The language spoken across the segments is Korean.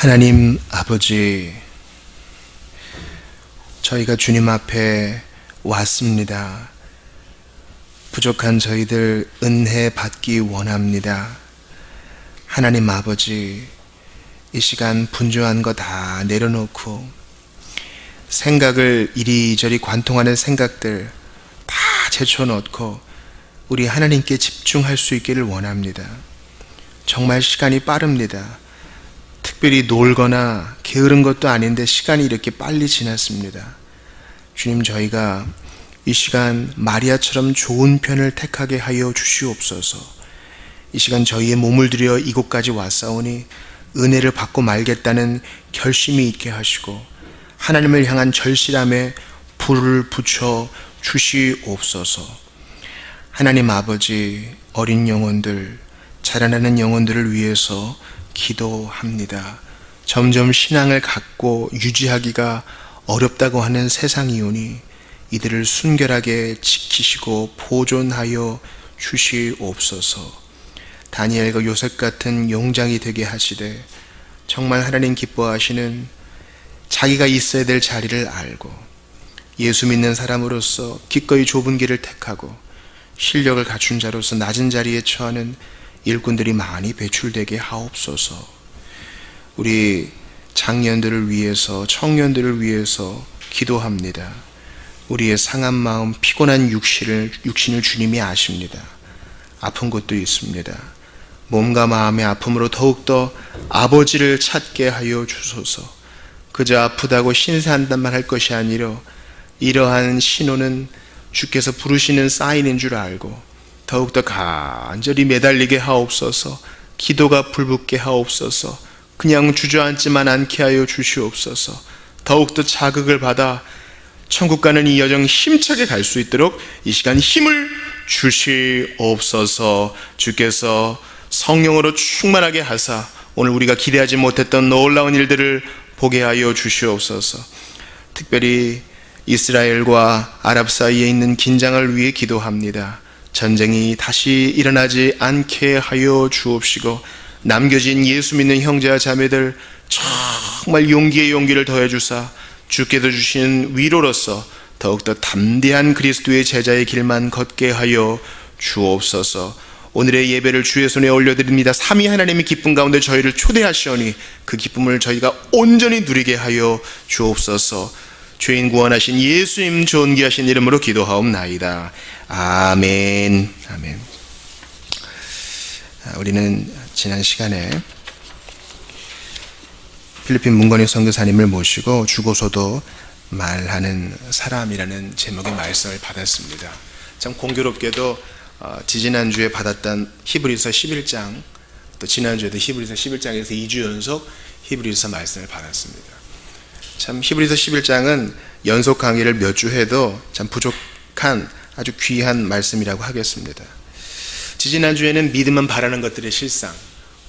하나님 아버지, 저희가 주님 앞에 왔습니다. 부족한 저희들 은혜 받기 원합니다. 하나님 아버지, 이 시간 분주한 거 다 내려놓고 생각을 이리저리 관통하는 생각들 다 제쳐놓고 우리 하나님께 집중할 수 있기를 원합니다. 정말 시간이 빠릅니다. 특별히 놀거나 게으른 것도 아닌데 시간이 이렇게 빨리 지났습니다. 주님, 저희가 이 시간 마리아처럼 좋은 편을 택하게 하여 주시옵소서. 이 시간 저희의 몸을 들여 이곳까지 왔사오니 은혜를 받고 말겠다는 결심이 있게 하시고 하나님을 향한 절실함에 불을 붙여 주시옵소서. 하나님 아버지, 어린 영혼들, 자라나는 영혼들을 위해서 기도합니다. 점점 신앙을 갖고 유지하기가 어렵다고 하는 세상이오니 이들을 순결하게 지키시고 보존하여 주시옵소서. 다니엘과 요셉 같은 용장이 되게 하시되 정말 하나님 기뻐하시는 자기가 있어야 될 자리를 알고 예수 믿는 사람으로서 기꺼이 좁은 길을 택하고 실력을 갖춘 자로서 낮은 자리에 처하는 일꾼들이 많이 배출되게 하옵소서. 우리 장년들을 위해서, 청년들을 위해서 기도합니다. 우리의 상한 마음, 피곤한 육신을 주님이 아십니다. 아픈 곳도 있습니다. 몸과 마음의 아픔으로 더욱더 아버지를 찾게 하여 주소서. 그저 아프다고 신세한단 말 할 것이 아니라 이러한 신호는 주께서 부르시는 사인인 줄 알고 더욱더 간절히 매달리게 하옵소서. 기도가 불붙게 하옵소서. 그냥 주저앉지만 않게 하여 주시옵소서. 더욱더 자극을 받아 천국 가는 이 여정 힘차게 갈 수 있도록 이 시간 힘을 주시옵소서. 주께서 성령으로 충만하게 하사 오늘 우리가 기대하지 못했던 놀라운 일들을 보게 하여 주시옵소서. 특별히 이스라엘과 아랍 사이에 있는 긴장을 위해 기도합니다. 전쟁이 다시 일어나지 않게 하여 주옵시고 남겨진 예수 믿는 형제와 자매들 정말 용기에 용기를 더해 주사 주께서 주신 위로로서 더욱더 담대한 그리스도의 제자의 길만 걷게 하여 주옵소서. 오늘의 예배를 주의 손에 올려드립니다. 삼위 하나님의 기쁨 가운데 저희를 초대하시오니 그 기쁨을 저희가 온전히 누리게 하여 주옵소서. 죄인 구원하신 예수님 존귀하신 이름으로 기도하옵나이다. 아멘. 아멘. 우리는 지난 시간에 필리핀 문건희 선교사님을 모시고 죽어서도 말하는 사람이라는 제목의 말씀을 받았습니다. 참 공교롭게도 지지난주에 받았던 히브리서 11장, 또 지난주에도 히브리서 11장에서 2주 연속 히브리서 말씀을 받았습니다. 참 히브리서 11장은 연속 강의를 몇 주 해도 참 부족한 아주 귀한 말씀이라고 하겠습니다. 지지난주에는 믿음은 바라는 것들의 실상,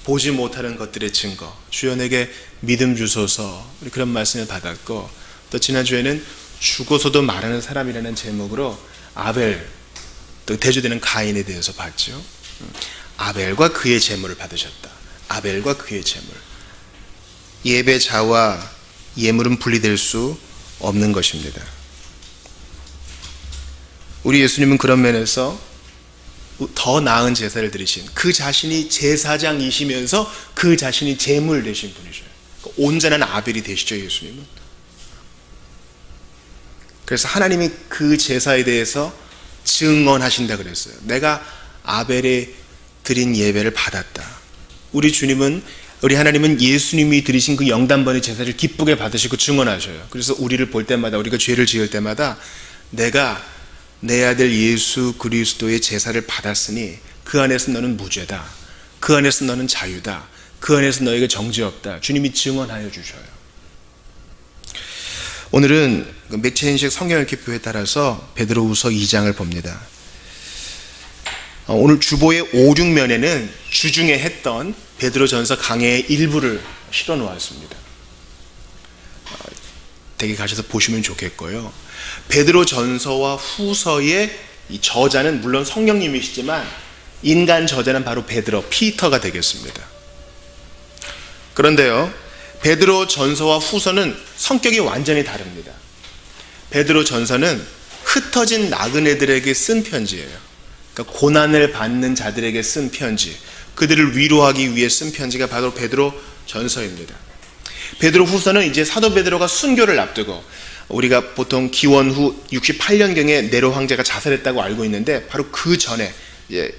보지 못하는 것들의 증거, 주여 내게 믿음 주소서, 그런 말씀을 받았고, 또 지난주에는 죽어서도 말하는 사람이라는 제목으로 아벨, 또 대조되는 가인에 대해서 봤죠. 아벨과 그의 제물을 받으셨다. 아벨과 그의 제물. 예배자와 예물은 분리될 수 없는 것입니다. 우리 예수님은 그런 면에서 더 나은 제사를 드리신, 그 자신이 제사장이시면서 그 자신이 제물 되신 분이죠. 온전한 아벨이 되시죠, 예수님은. 그래서 하나님이 그 제사에 대해서 증언하신다 그랬어요. 내가 아벨에 드린 예배를 받았다. 우리 주님은, 우리 하나님은 예수님이 드리신 그 영단번의 제사를 기쁘게 받으시고 증언하셔요. 그래서 우리를 볼 때마다, 우리가 죄를 지을 때마다 내가 내 아들 예수 그리스도의 제사를 받았으니 그 안에서 너는 무죄다. 그 안에서 너는 자유다. 그 안에서 너에게 정죄 없다. 주님이 증언하여 주셔요. 오늘은 맥체인식 성경 읽기표에 따라서 베드로후서 2장을 봅니다. 오늘 주보의 5, 6면에는 주중에 했던 베드로전서 강해의 일부를 실어 놓았습니다. 댁에 가셔서 보시면 좋겠고요. 베드로전서와 후서의 이 저자는 물론 성령님이시지만 인간 저자는 바로 베드로, 피터가 되겠습니다. 그런데요, 베드로 전서와 후서는 성격이 완전히 다릅니다. 베드로 전서는 흩어진 나그네들에게 쓴 편지예요. 그러니까 고난을 받는 자들에게 쓴 편지, 그들을 위로하기 위해 쓴 편지가 바로 베드로 전서입니다. 베드로 후서는 이제 사도 베드로가 순교를 앞두고, 우리가 보통 기원 후 68년경에 네로 황제가 자살했다고 알고 있는데, 바로 그 전에 이제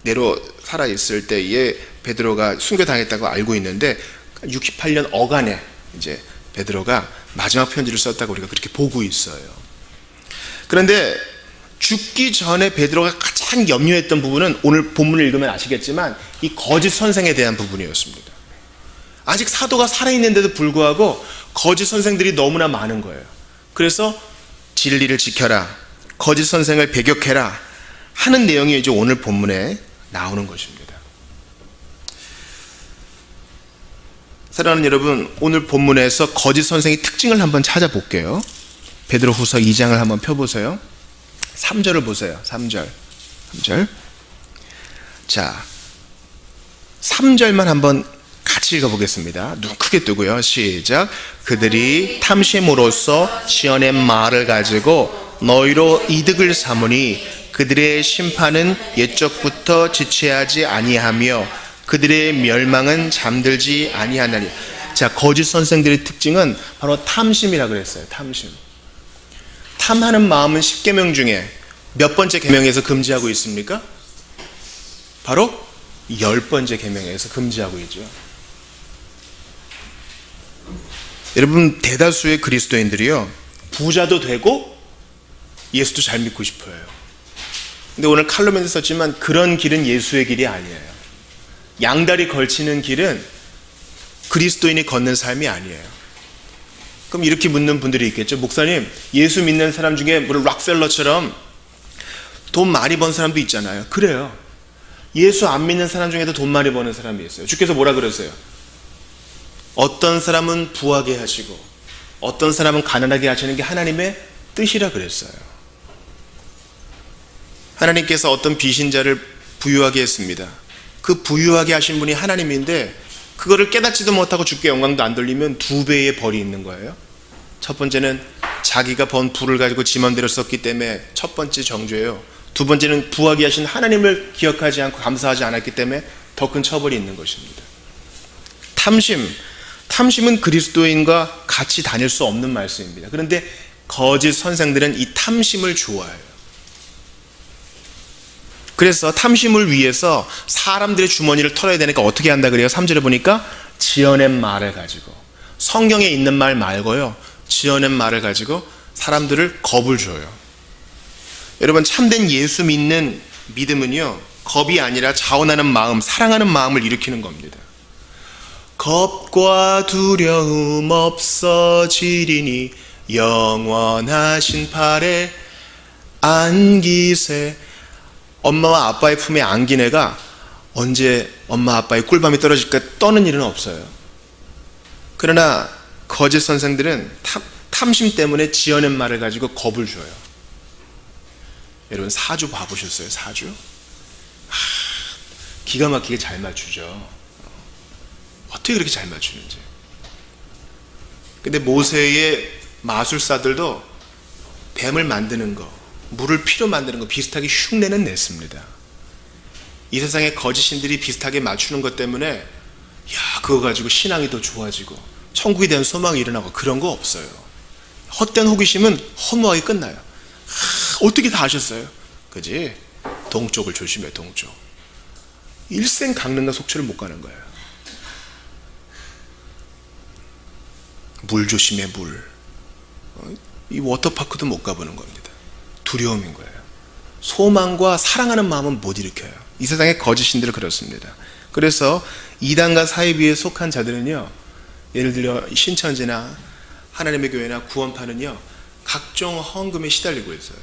네로 살아 있을 때에 베드로가 순교당했다고 알고 있는데, 68년 어간에 이제 베드로가 마지막 편지를 썼다고 우리가 그렇게 보고 있어요. 그런데 죽기 전에 베드로가 가장 염려했던 부분은, 오늘 본문을 읽으면 아시겠지만 이 거짓 선생에 대한 부분이었습니다. 아직 사도가 살아있는데도 불구하고 거짓 선생들이 너무나 많은 거예요. 그래서 진리를 지켜라, 거짓 선생을 배격해라 하는 내용이 이제 오늘 본문에 나오는 것입니다. 사랑하는 여러분, 오늘 본문에서 거짓 선생의 특징을 한번 찾아볼게요. 베드로후서 2장을 한번 펴보세요. 3절을 보세요. 3절. 자, 3절만 한번 같이 읽어보겠습니다. 눈 크게 뜨고요. 시작. 그들이 탐심으로써 지어낸 말을 가지고 너희로 이득을 삼으니 그들의 심판은 옛적부터 지체하지 아니하며 그들의 멸망은 잠들지 아니하나니. 자, 거짓 선생들의 특징은 바로 탐심이라 그랬어요. 탐심. 탐하는 마음은 10계명 중에 몇 번째 계명에서 금지하고 있습니까? 바로 10번째 계명에서 금지하고 있죠. 여러분, 대다수의 그리스도인들이요, 부자도 되고 예수도 잘 믿고 싶어요. 근데 오늘 칼럼에도 썼지만 그런 길은 예수의 길이 아니에요. 양다리 걸치는 길은 그리스도인이 걷는 삶이 아니에요. 그럼 이렇게 묻는 분들이 있겠죠. 목사님, 예수 믿는 사람 중에 물론 락펠러처럼 돈 많이 번 사람도 있잖아요. 그래요. 예수 안 믿는 사람 중에도 돈 많이 버는 사람이 있어요. 주께서 뭐라 그러세요? 어떤 사람은 부하게 하시고 어떤 사람은 가난하게 하시는 게 하나님의 뜻이라 그랬어요. 하나님께서 어떤 비신자를 부유하게 했습니다. 그 부유하게 하신 분이 하나님인데 그거를 깨닫지도 못하고 주께 영광도 안 돌리면 2배의 벌이 있는 거예요. 첫 번째는 자기가 번 부를 가지고 지 맘대로 썼기 때문에 첫 번째 정죄예요. 두 번째는 부하게 하신 하나님을 기억하지 않고 감사하지 않았기 때문에 더 큰 처벌이 있는 것입니다. 탐심은 그리스도인과 같이 다닐 수 없는 말씀입니다. 그런데 거짓 선생들은 이 탐심을 좋아해요. 그래서 탐심을 위해서 사람들의 주머니를 털어야 되니까 어떻게 한다 그래요? 3절에 보니까 지어낸 말을 가지고, 성경에 있는 말 말고요, 지어낸 말을 가지고 사람들을 겁을 줘요. 여러분, 참된 예수 믿는 믿음은요, 겁이 아니라 자원하는 마음, 사랑하는 마음을 일으키는 겁니다. 겁과 두려움 없어지리니 영원하신 팔에 안기세. 엄마와 아빠의 품에 안긴 애가 언제 엄마 아빠의 꿀밤이 떨어질까 떠는 일은 없어요. 그러나 거짓 선생들은 탐심 때문에 지어낸 말을 가지고 겁을 줘요. 여러분, 사주 봐보셨어요? 사주? 기가 막히게 잘 맞추죠. 어떻게 그렇게 잘 맞추는지. 근데 모세의 마술사들도 뱀을 만드는 거, 물을 피로 만드는 거 비슷하게 흉내는 냈습니다. 이 세상의 거짓신들이 비슷하게 맞추는 것 때문에 그거 가지고 신앙이 더 좋아지고 천국에 대한 소망이 일어나고 그런 거 없어요. 헛된 호기심은 허무하게 끝나요. 어떻게 다 아셨어요? 그지? 동쪽을 조심해. 동쪽. 일생 강릉과 속초를 못 가는 거예요. 물 조심해. 물. 이 워터파크도 못 가보는 겁니다. 두려움인 거예요. 소망과 사랑하는 마음은 못 일으켜요. 이 세상의 거짓신들은 그렇습니다. 그래서 이단과 사이비에 속한 자들은요, 예를 들어 신천지나 하나님의 교회나 구원파는요, 각종 헌금에 시달리고 있어요.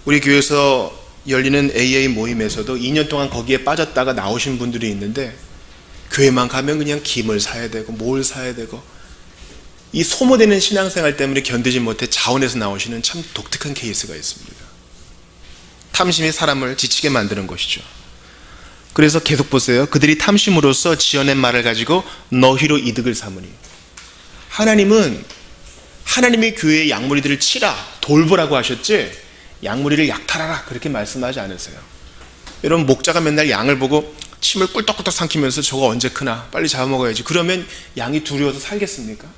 우리 교회에서 열리는 AA 모임에서도 2년 동안 거기에 빠졌다가 나오신 분들이 있는데, 교회만 가면 그냥 김을 사야 되고 뭘 사야 되고, 이 소모되는 신앙생활 때문에 견디지 못해 자원해서 나오시는 참 독특한 케이스가 있습니다. 탐심이 사람을 지치게 만드는 것이죠. 그래서 계속 보세요. 그들이 탐심으로써 지어낸 말을 가지고 너희로 이득을 삼으니. 하나님은 하나님의 교회의 양무리들을 치라, 돌보라고 하셨지 양무리를 약탈하라 그렇게 말씀하지 않으세요. 여러분, 목자가 맨날 양을 보고 침을 꿀떡꿀떡 삼키면서 저거 언제 크나 빨리 잡아먹어야지, 그러면 양이 두려워서 살겠습니까?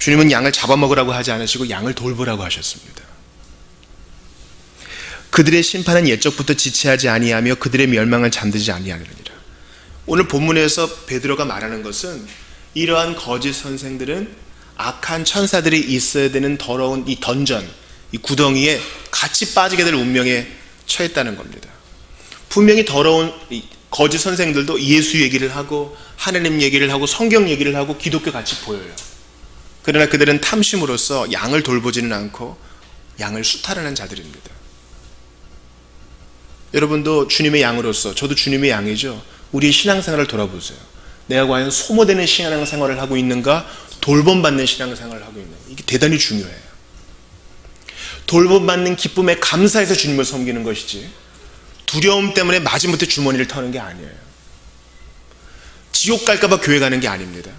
주님은 양을 잡아먹으라고 하지 않으시고 양을 돌보라고 하셨습니다. 그들의 심판은 옛적부터 지체하지 아니하며 그들의 멸망을 잠들지 아니하느니라. 오늘 본문에서 베드로가 말하는 것은 이러한 거짓 선생들은 악한 천사들이 있어야 되는 더러운 이 던전, 이 구덩이에 같이 빠지게 될 운명에 처했다는 겁니다. 분명히 더러운 이 거짓 선생들도 예수 얘기를 하고 하나님 얘기를 하고 성경 얘기를 하고 기독교 같이 보여요. 그러나 그들은 탐심으로써 양을 돌보지는 않고 양을 수탈하는 자들입니다. 여러분도 주님의 양으로서, 저도 주님의 양이죠. 우리의 신앙생활을 돌아보세요. 내가 과연 소모되는 신앙생활을 하고 있는가, 돌봄받는 신앙생활을 하고 있는가. 이게 대단히 중요해요. 돌봄받는 기쁨에 감사해서 주님을 섬기는 것이지 두려움 때문에 마지못해 주머니를 터는 게 아니에요. 지옥 갈까 봐 교회 가는 게 아닙니다.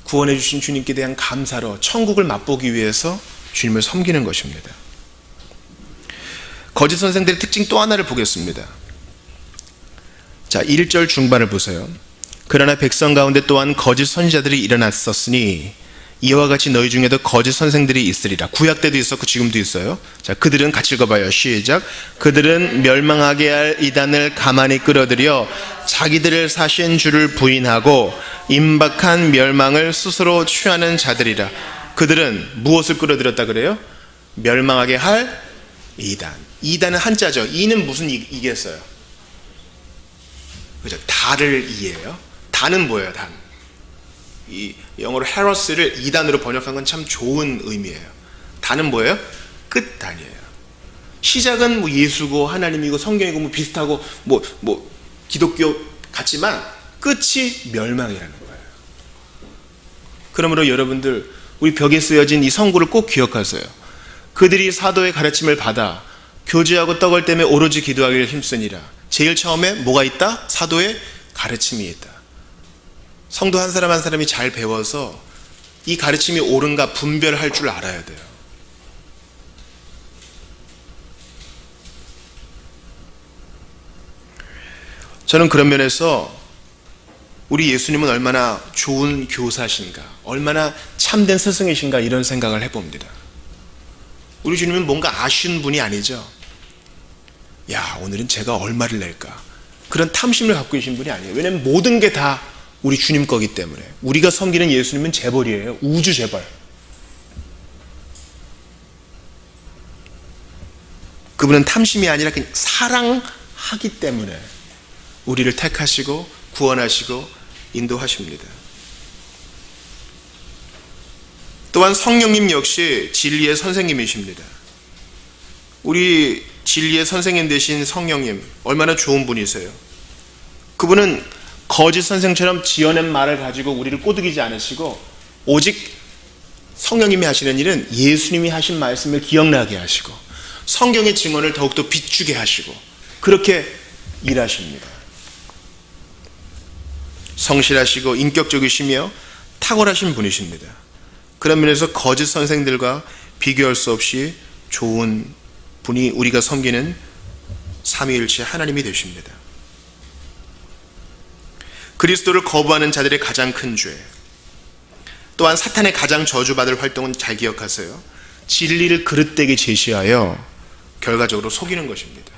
구원해 주신 주님께 대한 감사로 천국을 맛보기 위해서 주님을 섬기는 것입니다. 거짓 선생들의 특징 또 하나를 보겠습니다. 자, 1절 중반을 보세요. 그러나 백성 가운데 또한 거짓 선지자들이 일어났었으니 이와 같이 너희 중에도 거짓 선생들이 있으리라. 구약 때도 있었고 지금도 있어요. 자, 그들은 같이 읽어봐요. 시작. 그들은 멸망하게 할 이단을 가만히 끌어들여 자기들을 사신 주를 부인하고 임박한 멸망을 스스로 취하는 자들이라. 그들은 무엇을 끌어들였다 그래요? 멸망하게 할 이단. 이단은 한자죠. 이는 무슨 이겠어요? 그죠? 달을 이예요. 단은 뭐예요? 단. 이 영어로 헤러스를 이단으로 번역한 건 참 좋은 의미예요. 단은 뭐예요? 끝단이에요. 시작은 뭐 예수고 하나님이고 성경이고 뭐 비슷하고 뭐 기독교 같지만 끝이 멸망이라는 거예요. 그러므로 여러분들, 우리 벽에 쓰여진 이 성구를 꼭 기억하세요. 그들이 사도의 가르침을 받아 교제하고 떡을 떼며 오로지 기도하기를 힘쓰니라. 제일 처음에 뭐가 있다? 사도의 가르침이 있다. 성도 한 사람 한 사람이 잘 배워서 이 가르침이 옳은가 분별할 줄 알아야 돼요. 저는 그런 면에서 우리 예수님은 얼마나 좋은 교사신가, 얼마나 참된 스승이신가 이런 생각을 해봅니다. 우리 주님은 뭔가 아쉬운 분이 아니죠. 야, 오늘은 제가 얼마를 낼까, 그런 탐심을 갖고 계신 분이 아니에요. 왜냐하면 모든 게 다 우리 주님 거기 때문에. 우리가 섬기는 예수님은 재벌이에요. 우주 재벌. 그분은 탐심이 아니라 그냥 사랑하기 때문에 우리를 택하시고 구원하시고 인도하십니다. 또한 성령님 역시 진리의 선생님이십니다. 우리 진리의 선생님 되신 성령님, 얼마나 좋은 분이세요. 그분은 거짓 선생처럼 지어낸 말을 가지고 우리를 꼬드기지 않으시고 오직 성령님이 하시는 일은 예수님이 하신 말씀을 기억나게 하시고 성경의 증언을 더욱더 비추게 하시고 그렇게 일하십니다. 성실하시고 인격적이시며 탁월하신 분이십니다. 그런 면에서 거짓 선생들과 비교할 수 없이 좋은 분이 우리가 섬기는 삼위일체 하나님이 되십니다. 그리스도를 거부하는 자들의 가장 큰 죄, 또한 사탄의 가장 저주받을 활동은 잘 기억하세요. 진리를 그릇되게 제시하여 결과적으로 속이는 것입니다.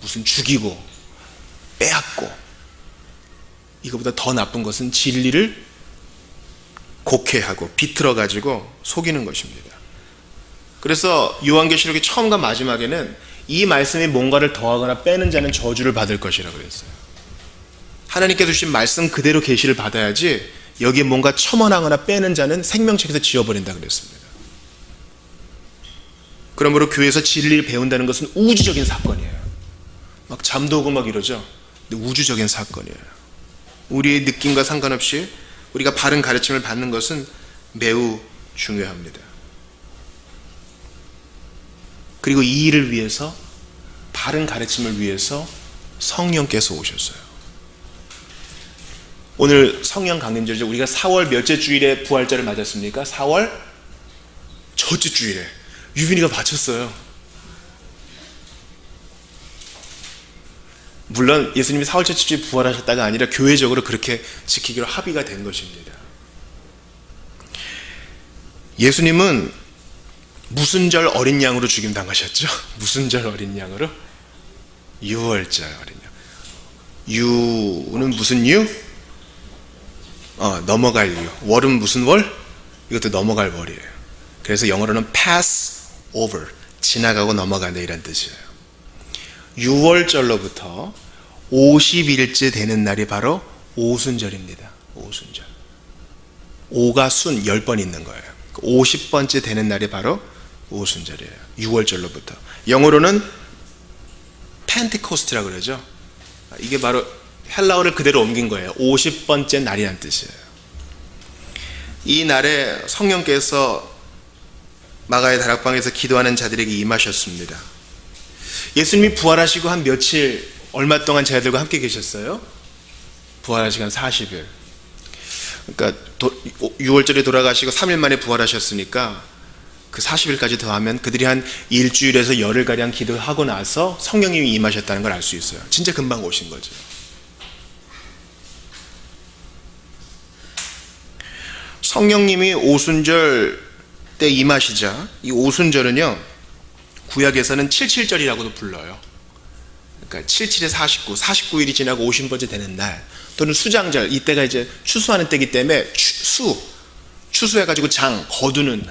무슨 죽이고 빼앗고, 이거보다 더 나쁜 것은 진리를 곡해하고 비틀어 가지고 속이는 것입니다. 그래서 요한계시록의 처음과 마지막에는 이 말씀이 뭔가를 더하거나 빼는 자는 저주를 받을 것이라 그랬어요. 하나님께서 주신 말씀 그대로 계시를 받아야지 여기에 뭔가 첨언하거나 빼는 자는 생명책에서 지워버린다 그랬습니다. 그러므로 교회에서 진리를 배운다는 것은 우주적인 사건이에요. 막 잠도 오고 막 이러죠. 근데 우주적인 사건이에요. 우리의 느낌과 상관없이 우리가 바른 가르침을 받는 것은 매우 중요합니다. 그리고 이 일을 위해서, 바른 가르침을 위해서 성령께서 오셨어요. 오늘 성령 강림절이죠. 우리가 4월 몇째 주일에 부활절을 맞았습니까? 4월 첫째 주일에 유빈이가 바쳤어요. 물론 예수님이 4월 첫째 주일에 부활하셨다가 아니라 교회적으로 그렇게 지키기로 합의가 된 것입니다. 예수님은 무슨 절 어린 양으로 죽임 당하셨죠? 무슨 절 어린 양으로? 유월절 어린 양. 유는 무슨 유? 넘어갈 유. 월은 무슨 월? 이것도 넘어갈 월이에요. 그래서 영어로는 pass over, 지나가고 넘어가네 이란 뜻이에요. 유월절로부터 50일째 되는 날이 바로 오순절입니다. 오순절. 5가 순 10번 있는 거예요. 50번째 되는 날이 바로 오순절이에요. 6월절로부터. 영어로는 펜테코스트라고 그러죠. 이게 바로 헬라어를 그대로 옮긴 거예요. 50번째 날이란 뜻이에요. 이 날에 성령께서 마가의 다락방에서 기도하는 자들에게 임하셨습니다. 예수님이 부활하시고 한 며칠, 얼마 동안 제자들과 함께 계셨어요? 부활하시고 한 40일. 그러니까 6월절에 돌아가시고 3일 만에 부활하셨으니까 그 40일까지 더하면 그들이 한 일주일에서 열흘가량 기도하고 나서 성령님이 임하셨다는 걸 알 수 있어요. 진짜 금방 오신 거죠. 성령님이 오순절 때 임하시자, 이 오순절은요 구약에서는 77절이라고도 불러요. 그러니까 77에 49, 49일이 지나고 50번째 되는 날, 또는 수장절, 이때가 이제 추수하는 때이기 때문에 추수해가지고 거두는,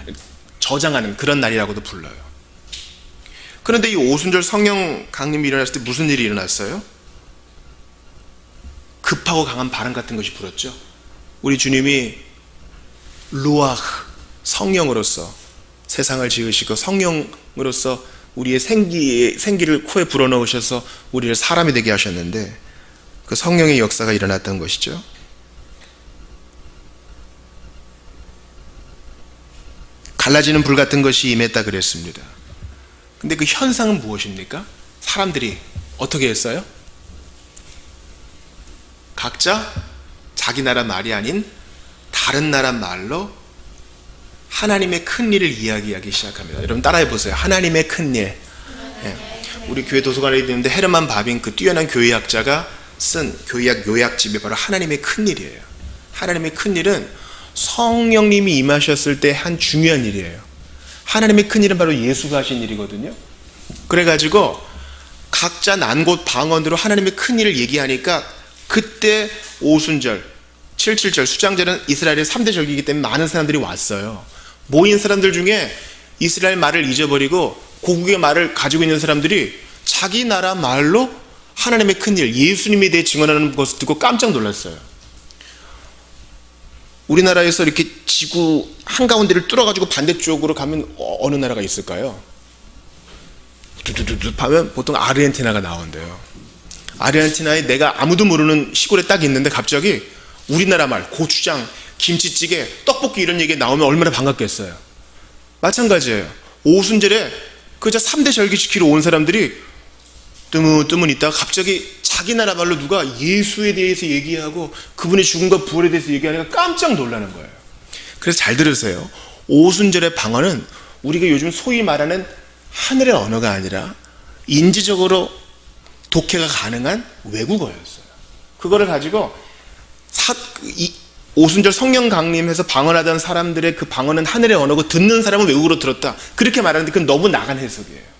저장하는 그런 날이라고도 불러요. 그런데 이 오순절 성령 강림이 일어났을 때 무슨 일이 일어났어요? 급하고 강한 바람 같은 것이 불었죠. 우리 주님이 루아흐, 성령으로서 세상을 지으시고 성령으로서 우리의 생기를 코에 불어넣으셔서 우리를 사람이 되게 하셨는데, 그 성령의 역사가 일어났던 것이죠. 갈라지는 불 같은 것이 임했다 그랬습니다. 근데 그 현상은 무엇입니까? 사람들이 어떻게 했어요? 각자 자기 나라 말이 아닌 다른 나라 말로 하나님의 큰 일을 이야기하기 시작합니다. 여러분 따라해 보세요. 하나님의 큰 일. 우리 교회 도서관에 있는데 헤르만 바빙, 그 뛰어난 교회학자가 쓴 교회학 요약집이 바로 하나님의 큰 일이에요. 하나님의 큰 일은 성령님이 임하셨을 때 한 중요한 일이에요. 하나님의 큰 일은 바로 예수가 하신 일이거든요. 그래가지고 각자 난 곳 방언으로 하나님의 큰 일을 얘기하니까, 그때 오순절, 77절, 수장절은 이스라엘의 3대 절기이기 때문에 많은 사람들이 왔어요. 모인 사람들 중에 이스라엘 말을 잊어버리고 고국의 말을 가지고 있는 사람들이 자기 나라 말로 하나님의 큰일, 예수님에 대해 증언하는 것을 듣고 깜짝 놀랐어요. 우리나라에서 이렇게 지구 한가운데를 뚫어가지고 반대쪽으로 가면 어느 나라가 있을까요? 두두두두 하면 보통 아르헨티나가 나온대요. 아르헨티나에 내가 아무도 모르는 시골에 딱 있는데 갑자기 우리나라 말, 고추장, 김치찌개, 떡볶이 이런 얘기 나오면 얼마나 반갑겠어요. 마찬가지예요. 오순절에 그저 3대 절기 지키러 온 사람들이 뜨문뜨문 있다가 갑자기 자기 나라 말로 누가 예수에 대해서 얘기하고 그분의 죽음과 부활에 대해서 얘기하니까 깜짝 놀라는 거예요. 그래서 잘 들으세요. 오순절의 방언은 우리가 요즘 소위 말하는 하늘의 언어가 아니라 인지적으로 독해가 가능한 외국어였어요. 그거를 가지고 오순절 성령 강림해서 방언하던 사람들의 그 방언은 하늘의 언어고 듣는 사람은 외국어로 들었다, 그렇게 말하는데 그건 너무 나간 해석이에요.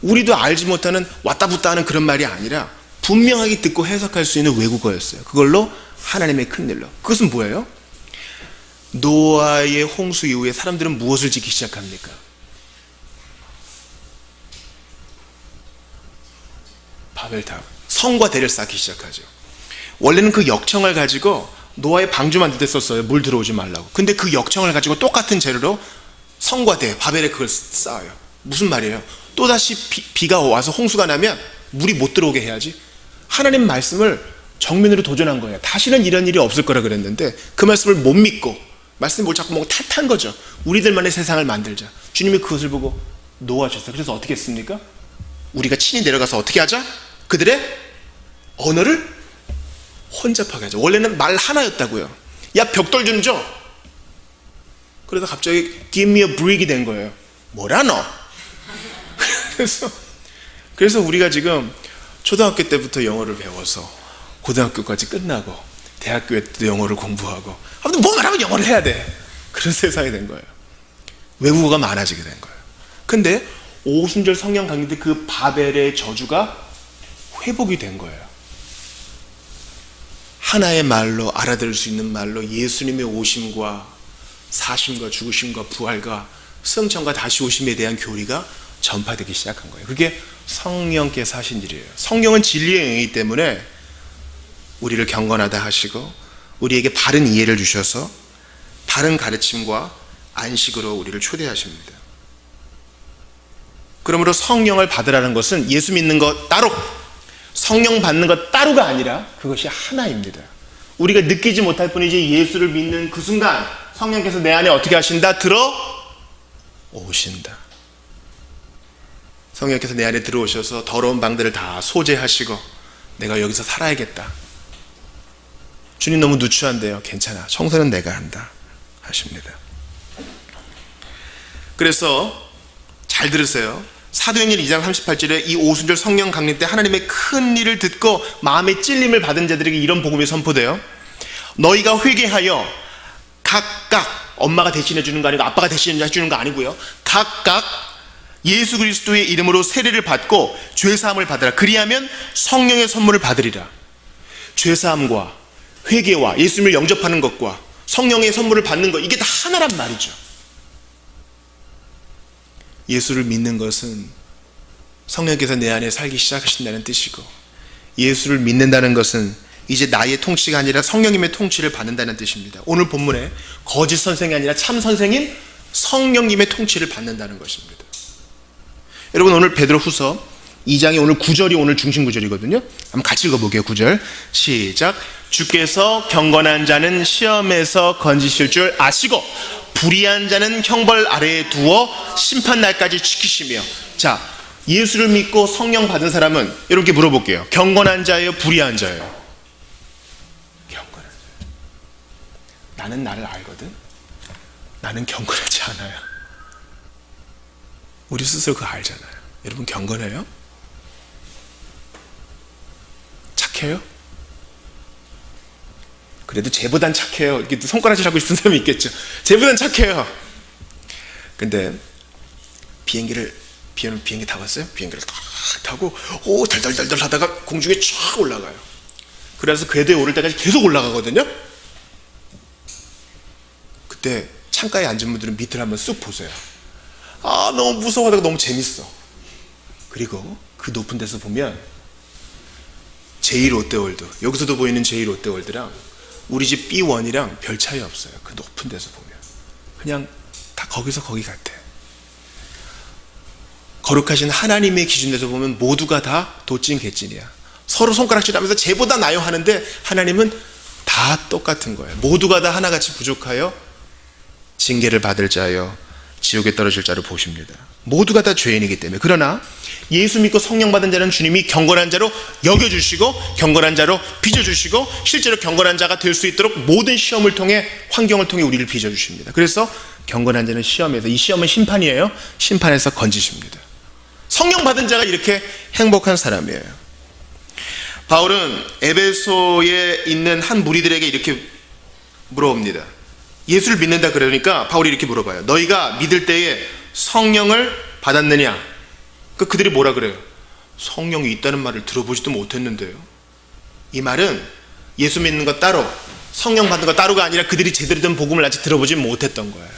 우리도 알지 못하는 왔다 붙다 하는 그런 말이 아니라 분명하게 듣고 해석할 수 있는 외국어였어요. 그걸로 하나님의 큰 일로. 그것은 뭐예요? 노아의 홍수 이후에 사람들은 무엇을 짓기 시작합니까? 바벨탑, 성과 대를 쌓기 시작하죠. 원래는 그 역청을 가지고 노아의 방주 만들 때 썼어요. 물 들어오지 말라고. 근데 그 역청을 가지고 똑같은 재료로 성과 대, 바벨에 그걸 쌓아요. 무슨 말이에요? 또다시 비가 와서 홍수가 나면 물이 못 들어오게 해야지. 하나님 말씀을 정면으로 도전한 거예요. 다시는 이런 일이 없을 거라 그랬는데 그 말씀을 못 믿고 말씀을 자꾸 뭔가 탓한 거죠. 우리들만의 세상을 만들자. 주님이 그것을 보고 노하셨어요. 그래서 어떻게 했습니까? 우리가 친히 내려가서 어떻게 하자? 그들의 언어를 혼잡하게 하자. 원래는 말 하나였다고요. 야, 벽돌 좀 줘. 그러다 갑자기 give me a brick이 된 거예요. 뭐라 너? 그래서 우리가 지금 초등학교 때부터 영어를 배워서 고등학교까지 끝나고 대학교에 또 영어를 공부하고 아무튼 뭐 말하면 영어를 해야 돼. 그런 세상이 된 거예요. 외국어가 많아지게 된 거예요. 근데 오순절 성령 강의 때 그 바벨의 저주가 회복이 된 거예요. 하나의 말로 알아들을 수 있는 말로 예수님의 오심과 사심과 죽으심과 부활과 승천과 다시 오심에 대한 교리가 전파되기 시작한 거예요. 그게 성령께서 하신 일이에요. 성령은 진리의 영이기 때문에 우리를 경건하다 하시고 우리에게 바른 이해를 주셔서 바른 가르침과 안식으로 우리를 초대하십니다. 그러므로 성령을 받으라는 것은 예수 믿는 것 따로, 성령 받는 것 따로가 아니라 그것이 하나입니다. 우리가 느끼지 못할 뿐이지 예수를 믿는 그 순간 성령께서 내 안에 어떻게 하신다? 들어오신다. 성령께서 내 안에 들어오셔서 더러운 방들을 다 소재하시고 내가 여기서 살아야겠다. 주님 너무 누추한데요. 괜찮아. 청소는 내가 한다 하십니다. 그래서 잘 들으세요. 사도행전 2장 38절에 이 오순절 성령 강림 때 하나님의 큰 일을 듣고 마음의 찔림을 받은 자들에게 이런 복음이 선포돼요. 너희가 회개하여 각각, 엄마가 대신해 주는 거 아니고 아빠가 대신해 주는 거 아니고요, 각각 예수 그리스도의 이름으로 세례를 받고 죄사함을 받으라. 그리하면 성령의 선물을 받으리라. 죄사함과 회개와 예수님을 영접하는 것과 성령의 선물을 받는 것, 이게 다 하나란 말이죠. 예수를 믿는 것은 성령께서 내 안에 살기 시작하신다는 뜻이고, 예수를 믿는다는 것은 이제 나의 통치가 아니라 성령님의 통치를 받는다는 뜻입니다. 오늘 본문에 거짓 선생이 아니라 참 선생인 성령님의 통치를 받는다는 것입니다. 여러분, 오늘 베드로후서 2장의 오늘 9절이 오늘 중심 구절이거든요. 한번 같이 읽어볼게요. 9절 시작. 주께서 경건한 자는 시험에서 건지실 줄 아시고 불의한 자는 형벌 아래에 두어 심판날까지 지키시며. 자, 예수를 믿고 성령 받은 사람은 이렇게 물어볼게요. 경건한 자예요? 불의한 자예요? 경건한 자예요. 나는 나를 알거든. 나는 경건하지 않아요. 우리 스스로 그거 알잖아요. 여러분, 경건해요? 착해요? 그래도 쟤보단 착해요. 이렇게 손가락질 하고 싶은 사람이 있겠죠. 쟤보단 착해요. 근데 비행기 타봤어요? 비행기를 딱 타고 덜덜덜덜 하다가 공중에 쫙 올라가요. 그래서 궤도에 오를 때까지 계속 올라가거든요. 그때 창가에 앉은 분들은 밑을 한번 쑥 보세요. 아, 너무 무서워하다가 너무 재밌어. 그리고 그 높은 데서 보면 제1롯데월드, 여기서도 보이는 제1롯데월드랑 우리 집 B1이랑 별 차이 없어요. 그 높은 데서 보면 그냥 다 거기서 거기 같아. 거룩하신 하나님의 기준에서 보면 모두가 다 도찐 개찐이야. 서로 손가락질하면서 쟤보다 나요 하는데 하나님은 다 똑같은 거예요. 모두가 다 하나같이 부족하여 징계를 받을 자여 지옥에 떨어질 자로 보십니다. 모두가 다 죄인이기 때문에. 그러나 예수 믿고 성령 받은 자는 주님이 경건한 자로 여겨주시고 경건한 자로 빚어주시고 실제로 경건한 자가 될 수 있도록 모든 시험을 통해, 환경을 통해 우리를 빚어주십니다. 그래서 경건한 자는 시험에서, 이 시험은 심판이에요. 심판에서 건지십니다. 성령 받은 자가 이렇게 행복한 사람이에요. 바울은 에베소에 있는 한 무리들에게 이렇게 물어봅니다. 예수를 믿는다 그러니까 바울이 이렇게 물어봐요. 너희가 믿을 때에 성령을 받았느냐? 그들이 뭐라 그래요? 성령이 있다는 말을 들어보지도 못했는데요. 이 말은 예수 믿는 것 따로, 성령 받는 것 따로가 아니라 그들이 제대로 된 복음을 아직 들어보지 못했던 거예요.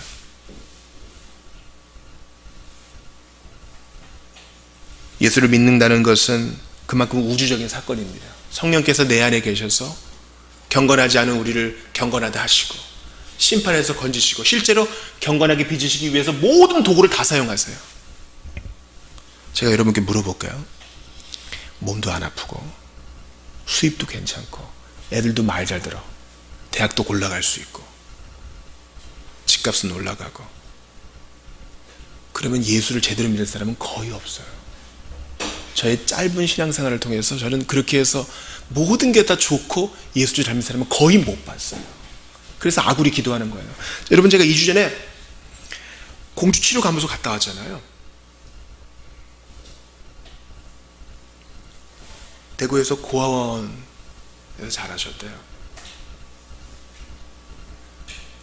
예수를 믿는다는 것은 그만큼 우주적인 사건입니다. 성령께서 내 안에 계셔서 경건하지 않은 우리를 경건하다 하시고 심판에서 건지시고 실제로 경건하게 빚으시기 위해서 모든 도구를 다 사용하세요. 제가 여러분께 물어볼까요? 몸도 안 아프고 수입도 괜찮고 애들도 말 잘 들어, 대학도 올라갈 수 있고 집값은 올라가고, 그러면 예수를 제대로 믿을 사람은 거의 없어요. 저의 짧은 신앙생활을 통해서 저는 그렇게 해서 모든 게 다 좋고 예수를 잘 믿는 사람은 거의 못 봤어요. 그래서 아구리 기도하는 거예요. 여러분, 제가 2주 전에 공주 치료 가면서 갔다 왔잖아요. 대구에서 고아원에서 잘하셨대요.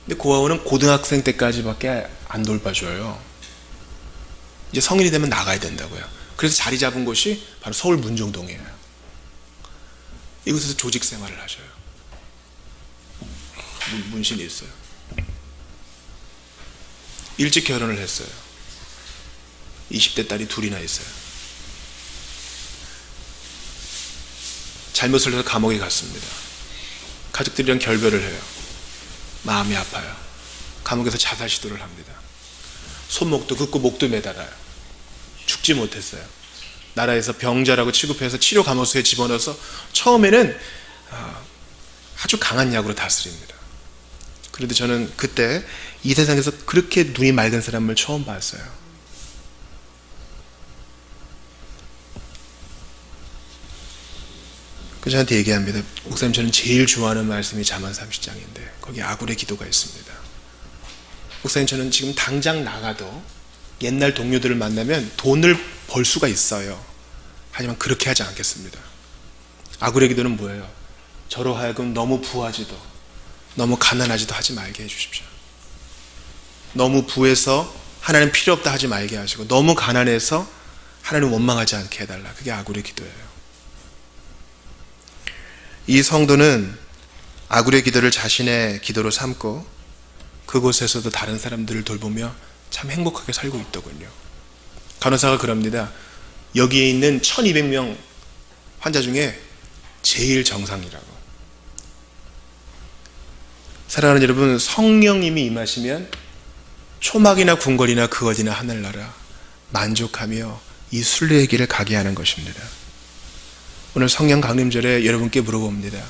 근데 고아원은 고등학생 때까지밖에 안 돌봐줘요. 이제 성인이 되면 나가야 된다고요. 그래서 자리 잡은 곳이 바로 서울 문정동이에요. 이곳에서 조직 생활을 하셔요. 문신이 있어요. 일찍 결혼을 했어요. 20대 딸이 둘이나 있어요. 잘못을 해서 감옥에 갔습니다. 가족들이랑 결별을 해요. 마음이 아파요. 감옥에서 자살 시도를 합니다. 손목도 긋고 목도 매달아요. 죽지 못했어요. 나라에서 병자라고 취급해서 치료 감호소에 집어넣어서 처음에는 아주 강한 약으로 다스립니다. 그런데 저는 그때 이 세상에서 그렇게 눈이 맑은 사람을 처음 봤어요. 그 저한테 얘기합니다. 목사님, 저는 제일 좋아하는 말씀이 잠언 30장인데 거기 아굴의 기도가 있습니다. 목사님, 저는 지금 당장 나가도 옛날 동료들을 만나면 돈을 벌 수가 있어요. 하지만 그렇게 하지 않겠습니다. 아굴의 기도는 뭐예요? 저로 하여금 너무 부하지도 너무 가난하지도 하지 말게 해주십시오. 너무 부해서 하나님 필요 없다 하지 말게 하시고, 너무 가난해서 하나님 원망하지 않게 해달라. 그게 아굴의 기도예요. 이 성도는 아굴의 기도를 자신의 기도로 삼고 그곳에서도 다른 사람들을 돌보며 참 행복하게 살고 있더군요. 간호사가 그럽니다. 여기에 있는 1200명 환자 중에 제일 정상이라고. 사랑하는 여러분, 성령님이 임하시면 초막이나 궁궐이나 그 어디나 하늘나라 만족하며 이 순례의 길을 가게 하는 것입니다. 오늘 성령 강림절에 여러분께 물어봅니다.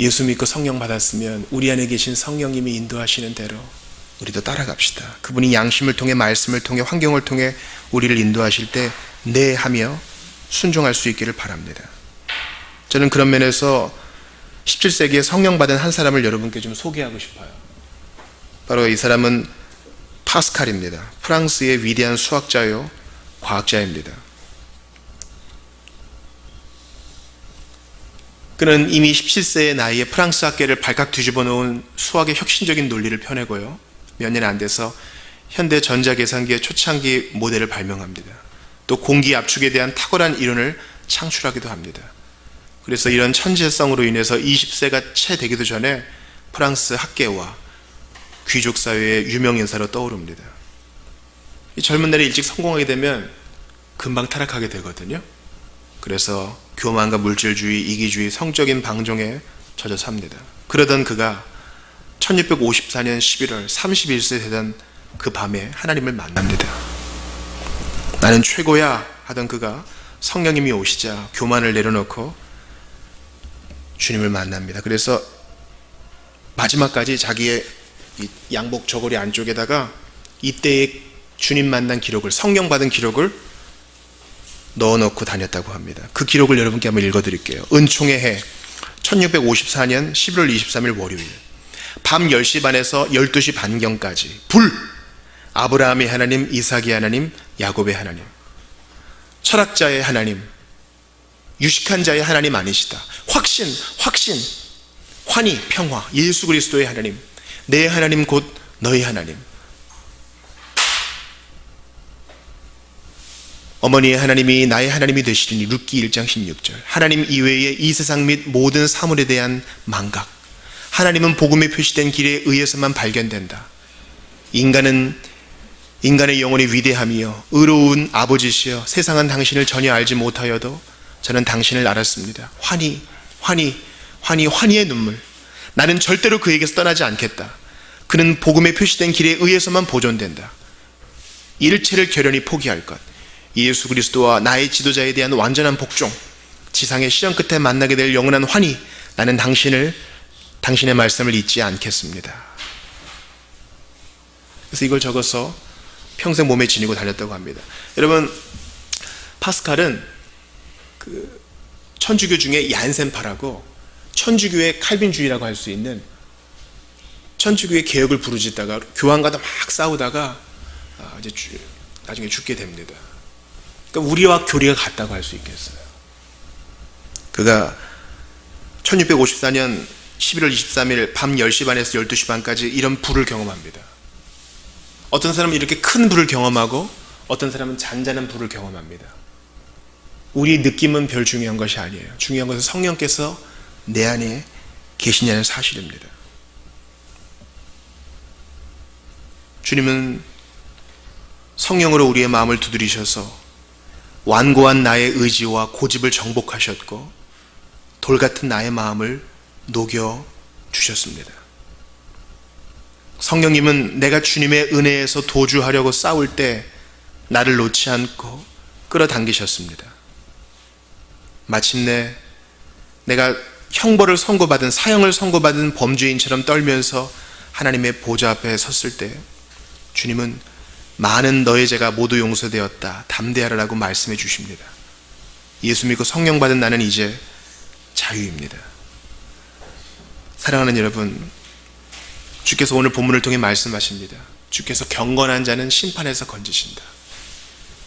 예수 믿고 성령 받았으면 우리 안에 계신 성령님이 인도하시는 대로 우리도 따라갑시다. 그분이 양심을 통해, 말씀을 통해, 환경을 통해 우리를 인도하실 때 네 하며 순종할 수 있기를 바랍니다. 저는 그런 면에서 17세기에 성령 받은 한 사람을 여러분께 좀 소개하고 싶어요. 바로 이 사람은 파스칼입니다. 프랑스의 위대한 수학자요 과학자입니다. 그는 이미 17세의 나이에 프랑스 학계를 발칵 뒤집어 놓은 수학의 혁신적인 논리를 펴내고요, 몇 년 안 돼서 현대 전자계산기의 초창기 모델을 발명합니다. 또 공기 압축에 대한 탁월한 이론을 창출하기도 합니다. 그래서 이런 천재성으로 인해서 20세가 채 되기도 전에 프랑스 학계와 귀족 사회의 유명 인사로 떠오릅니다. 이 젊은 날에 일찍 성공하게 되면 금방 타락하게 되거든요. 그래서 교만과 물질주의, 이기주의, 성적인 방종에 젖어 삽니다. 그러던 그가 1654년 11월 31세 되던 그 밤에 하나님을 만납니다. 나는 최고야 하던 그가 성령님이 오시자 교만을 내려놓고 주님을 만납니다. 그래서 마지막까지 자기의 이 양복 저고리 안쪽에다가 이때의 주님 만난 기록을, 성령 받은 기록을 넣어놓고 다녔다고 합니다. 그 기록을 여러분께 한번 읽어드릴게요. 은총의 해 1654년 11월 23일 월요일 밤 10시 반에서 12시 반경까지 불! 아브라함의 하나님, 이삭의 하나님, 야곱의 하나님, 철학자의 하나님, 유식한 자의 하나님 아니시다. 확신, 환희, 평화, 예수 그리스도의 하나님, 내 하나님 곧 너의 하나님, 어머니의 하나님이 나의 하나님이 되시리니 룻기 1장 16절. 하나님 이외의 이 세상 및 모든 사물에 대한 망각, 하나님은 복음에 표시된 길에 의해서만 발견된다. 인간의 영혼이 위대하며 의로운 아버지시여, 세상은 당신을 전혀 알지 못하여도 저는 당신을 알았습니다. 환희의 눈물. 나는 절대로 그에게서 떠나지 않겠다. 그는 복음에 표시된 길에 의해서만 보존된다. 일체를 결연히 포기할 것, 예수 그리스도와 나의 지도자에 대한 완전한 복종, 지상의 시련 끝에 만나게 될 영원한 환희, 나는 당신의 말씀을 잊지 않겠습니다. 그래서 이걸 적어서 평생 몸에 지니고 다녔다고 합니다. 여러분, 파스칼은 천주교 중에 얀센파라고 천주교의 칼빈주의라고 할 수 있는 천주교의 개혁을 부르짖다가 교황과도 막 싸우다가 이제 나중에 죽게 됩니다. 그러니까 우리와 교리가 같다고 할 수 있겠어요. 그가 1654년 11월 23일 밤 10시 반에서 12시 반까지 이런 불을 경험합니다. 어떤 사람은 이렇게 큰 불을 경험하고 어떤 사람은 잔잔한 불을 경험합니다. 우리의 느낌은 별 중요한 것이 아니에요. 중요한 것은 성령께서 내 안에 계시냐는 사실입니다. 주님은 성령으로 우리의 마음을 두드리셔서 완고한 나의 의지와 고집을 정복하셨고 돌같은 나의 마음을 녹여주셨습니다. 성령님은 내가 주님의 은혜에서 도주하려고 싸울 때 나를 놓지 않고 끌어당기셨습니다. 마침내 내가 형벌을 선고받은, 사형을 선고받은 범죄인처럼 떨면서 하나님의 보좌 앞에 섰을 때 주님은 많은 너의 죄가 모두 용서되었다, 담대하라고 말씀해 주십니다. 예수 믿고 성령 받은 나는 이제 자유입니다. 사랑하는 여러분, 주께서 오늘 본문을 통해 말씀하십니다. 주께서 경건한 자는 심판에서 건지신다.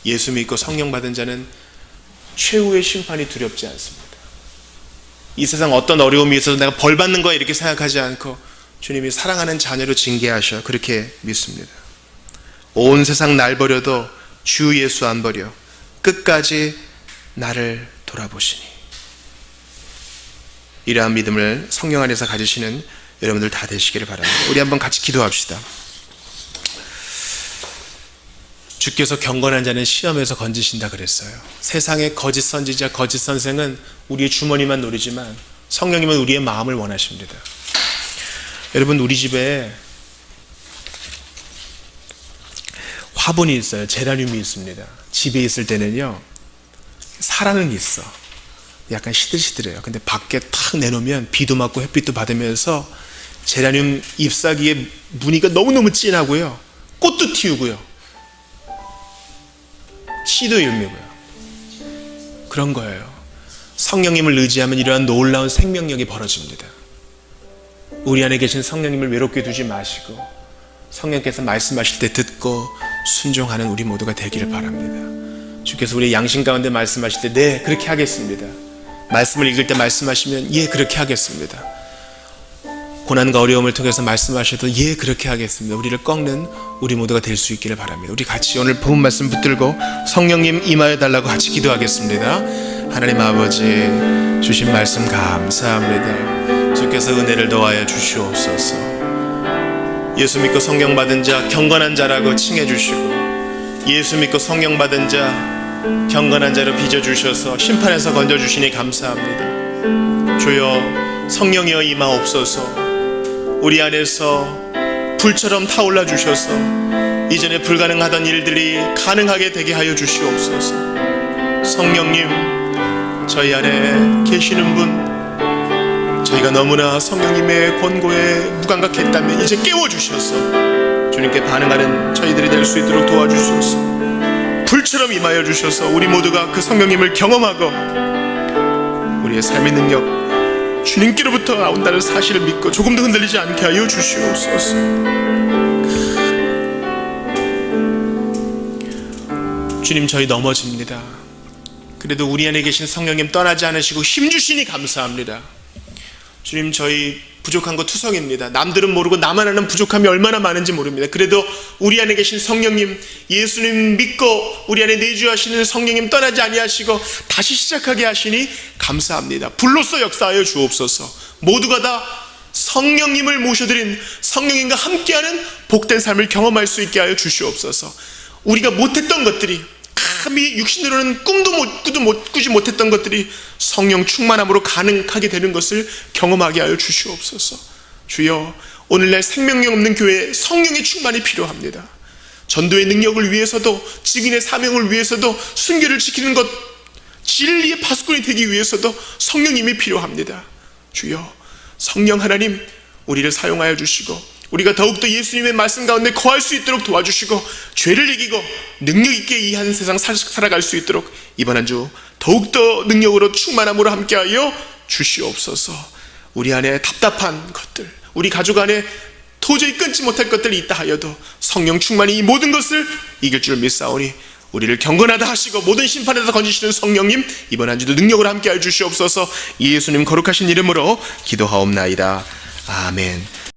예수 믿고 성령 받은 자는 최후의 심판이 두렵지 않습니다. 이 세상 어떤 어려움이 있어도 내가 벌 받는 거야 이렇게 생각하지 않고 주님이 사랑하는 자녀로 징계하셔 그렇게 믿습니다. 온 세상 날 버려도 주 예수 안 버려 끝까지 나를 돌아보시니. 이러한 믿음을 성령 안에서 가지시는 여러분들 다 되시기를 바랍니다. 우리 한번 같이 기도합시다. 주께서 경건한 자는 시험에서 건지신다 그랬어요. 세상의 거짓 선지자, 거짓 선생은 우리의 주머니만 노리지만 성령님은 우리의 마음을 원하십니다. 여러분, 우리 집에 화분이 있어요. 제라늄이 있습니다. 집에 있을 때는요, 살아는 있어. 약간 시들시들해요. 근데 밖에 탁 내놓으면 비도 맞고 햇빛도 받으면서 제라늄 잎사귀의 무늬가 너무너무 진하고요. 꽃도 튀우고요. 씨도 열매고요. 그런 거예요. 성령님을 의지하면 이러한 놀라운 생명력이 벌어집니다. 우리 안에 계신 성령님을 외롭게 두지 마시고 성령께서 말씀하실 때 듣고 순종하는 우리 모두가 되기를 바랍니다. 주께서 우리 양심 가운데 말씀하실 때 네, 그렇게 하겠습니다. 말씀을 읽을 때 말씀하시면 예, 그렇게 하겠습니다. 고난과 어려움을 통해서 말씀하셔도 예, 그렇게 하겠습니다. 우리를 꺾는 우리 모두가 될 수 있기를 바랍니다. 우리 같이 오늘 본 말씀 붙들고 성령님 임하여 달라고 같이 기도하겠습니다. 하나님 아버지, 주신 말씀 감사합니다. 주께서 은혜를 더하여 주시옵소서. 예수 믿고 성령 받은 자 경건한 자라고 칭해 주시고 예수 믿고 성령 받은 자 경건한 자로 빚어주셔서 심판에서 건져주시니 감사합니다. 주여, 성령이여 임하옵소서. 우리 안에서 불처럼 타올라 주셔서 이전에 불가능하던 일들이 가능하게 되게 하여 주시옵소서. 성령님, 저희 안에 계시는 분, 저희가 너무나 성령님의 권고에 무감각했다면 이제 깨워주셔서 주님께 반응하는 저희들이 될 수 있도록 도와주소서. 불처럼 임하여 주셔서 우리 모두가 그 성령님을 경험하고 우리의 삶의 능력 주님께로부터 나온다는 사실을 믿고 조금 더 흔들리지 않게 하여 주시옵소서. 주님, 저희 넘어집니다. 그래도 우리 안에 계신 성령님 떠나지 않으시고 힘주시니 감사합니다. 주님, 저희 부족한 거 투성입니다. 남들은 모르고 나만 아는 부족함이 얼마나 많은지 모릅니다. 그래도 우리 안에 계신 성령님, 예수님 믿고 우리 안에 내주하시는 성령님 떠나지 아니하시고 다시 시작하게 하시니 감사합니다. 불로써 역사하여 주옵소서. 모두가 다 성령님을 모셔드린 성령님과 함께하는 복된 삶을 경험할 수 있게 하여 주시옵소서. 우리가 못했던 것들이, 감히 육신으로는 꿈도 꾸지 못했던 것들이 성령 충만함으로 가능하게 되는 것을 경험하게 하여 주시옵소서. 주여, 오늘날 생명력 없는 교회에 성령의 충만이 필요합니다. 전도의 능력을 위해서도, 직인의 사명을 위해서도, 순교를 지키는 것, 진리의 파수꾼이 되기 위해서도 성령님이 필요합니다. 주여, 성령 하나님, 우리를 사용하여 주시고 우리가 더욱더 예수님의 말씀 가운데 거할 수 있도록 도와주시고, 죄를 이기고 능력 있게 이 한 세상 살아갈 수 있도록 이번 한 주 더욱더 능력으로 충만함으로 함께하여 주시옵소서. 우리 안에 답답한 것들, 우리 가족 안에 도저히 끊지 못할 것들이 있다 하여도 성령 충만이 이 모든 것을 이길 줄 믿사오니, 우리를 경건하다 하시고 모든 심판에서 건지시는 성령님, 이번 한 주도 능력으로 함께하여 주시옵소서. 예수님 거룩하신 이름으로 기도하옵나이다. 아멘.